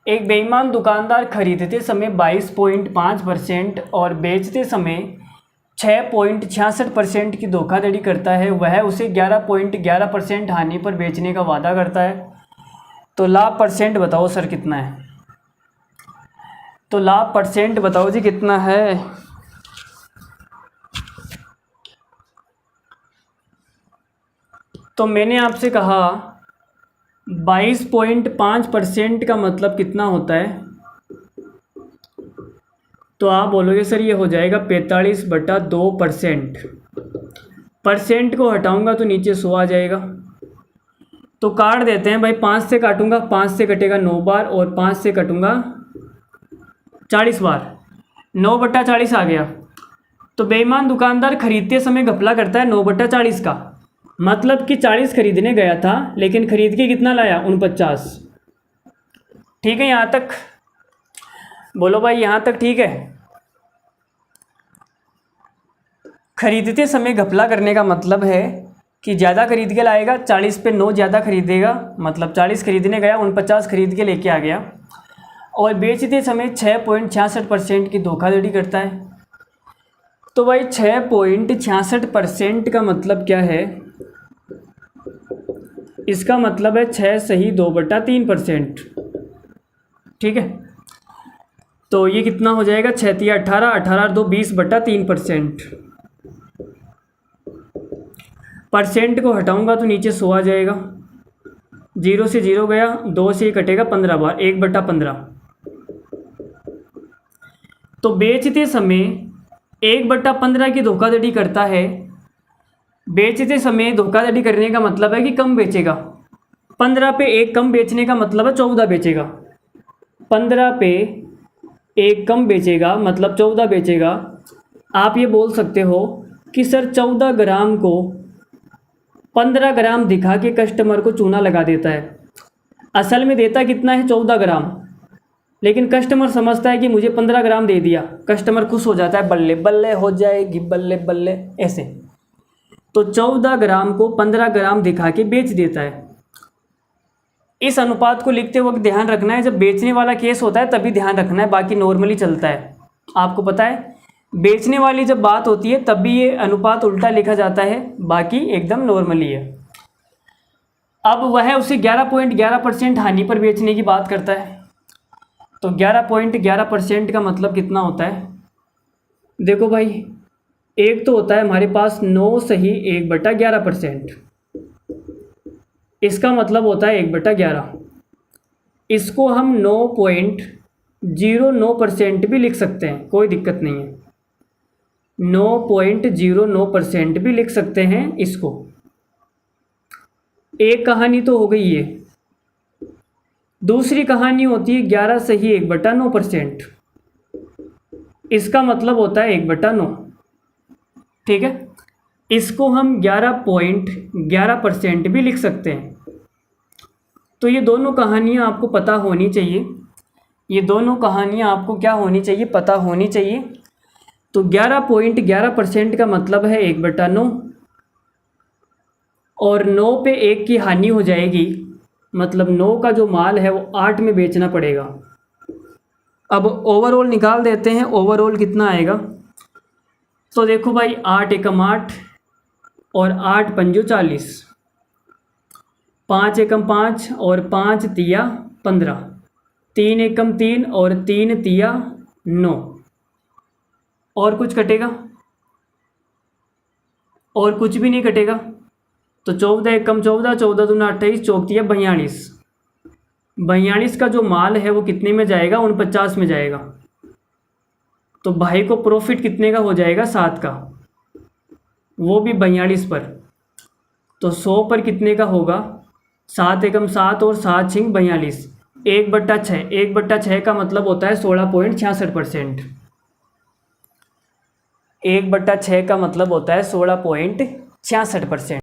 एक बेईमान दुकानदार खरीदते समय 22.5% और बेचते समय 6.66% की धोखाधड़ी करता है। वह उसे 11.11% हानि पर बेचने का वादा करता है। तो लाभ परसेंट बताओ सर कितना है। तो लाभ परसेंट बताओ जी कितना है। तो मैंने आपसे कहा 22.5% का मतलब कितना होता है। तो आप बोलोगे सर ये हो जाएगा 45/2%। परसेंट को हटाऊंगा तो नीचे 100 आ जाएगा। तो काट देते हैं भाई, 5 से काटूंगा, 5 से कटेगा 9 बार और 5 से कटूंगा 40 बार, 9/40 आ गया। तो बेईमान दुकानदार खरीदते समय घपला करता है 9/40 का, मतलब कि 40 खरीदने गया था लेकिन खरीद के कितना लाया, 49। ठीक है यहाँ तक, बोलो भाई यहाँ तक ठीक है। खरीदते समय घपला करने का मतलब है कि ज़्यादा खरीद के लाएगा, 40 पे 9 ज़्यादा खरीदेगा, मतलब 40 खरीदने गया 49 खरीद के लेके आ गया। और बेचते समय 6.66% की धोखाधड़ी करता है। तो भाई 6.66% का मतलब क्या है, इसका मतलब है 6 सही 2/3%। ठीक है, तो ये कितना हो जाएगा, 6 तिया 18, 18 2 20/3%। परसेंट को हटाऊंगा तो नीचे 100 आ जाएगा, 0 से 0 गया, 2 से कटेगा 15 बार, 1/15। तो बेचते समय 1/15 की धोखाधड़ी करता है। बेचते समय धोखाधड़ी करने का मतलब है कि कम बेचेगा। 15 पे 1 कम बेचने का मतलब है 14 बेचेगा। 15 पे 1 कम बेचेगा मतलब 14 बेचेगा। आप ये बोल सकते हो कि सर 14 ग्राम को 15 ग्राम दिखा के कस्टमर को चूना लगा देता है। असल में देता कितना है, 14 ग्राम, लेकिन कस्टमर समझता है कि मुझे 15 ग्राम दे दिया। कस्टमर खुश हो जाता है, बल्ले बल्ले हो जाएगी, बल्ले बल्ले ऐसे। तो 14 ग्राम को 15 ग्राम दिखा के बेच देता है। इस अनुपात को लिखते वक्त ध्यान रखना है, जब बेचने वाला केस होता है तभी ध्यान रखना है, बाकी नॉर्मली चलता है। आपको पता है बेचने वाली जब बात होती है तब भी ये अनुपात उल्टा लिखा जाता है, बाकी एकदम नॉर्मली है। अब वह उसे 11.11% हानि पर बेचने की बात करता है। तो 11.11% का मतलब कितना होता है, देखो भाई, एक तो होता है हमारे पास 9 सही 1/11%, इसका मतलब होता है 1/11। इसको हम 9.09% भी लिख सकते हैं, कोई दिक्कत नहीं है। 9.09% भी लिख सकते हैं इसको। एक कहानी तो हो गई ये। दूसरी कहानी होती है 11 सही 1/9%, इसका मतलब होता है 1/9। ठीक है, इसको हम 11.11% भी लिख सकते हैं। तो ये दोनों कहानियाँ आपको पता होनी चाहिए, ये दोनों कहानियाँ आपको क्या होनी चाहिए, पता होनी चाहिए। तो 11.11% का मतलब है 1/9, और 9 पे 1 की हानि हो जाएगी, मतलब 9 का जो माल है वो 8 में बेचना पड़ेगा। अब ओवरऑल निकाल देते हैं, ओवरऑल कितना आएगा। तो देखो भाई, 8 एकम 8 और 8 पंजो 40, 5 एकम 5 और 5 तिया 15, 3 एकम 3 और 3 तिया 9। और कुछ कटेगा, और कुछ भी नहीं कटेगा। तो 14 एकम 14, 14 दूना 28, चौक तिया 42। 42 का जो माल है वो कितने में जाएगा, 49 में जाएगा। तो भाई को प्रॉफिट कितने का हो जाएगा, 7 का, वो भी 42 पर। तो 100 पर कितने का होगा, 7 एकम 7 और 7 छिंग 42, 1/6। 1/6 का मतलब होता है 16.66%। 1/6 का मतलब होता है 16.66%।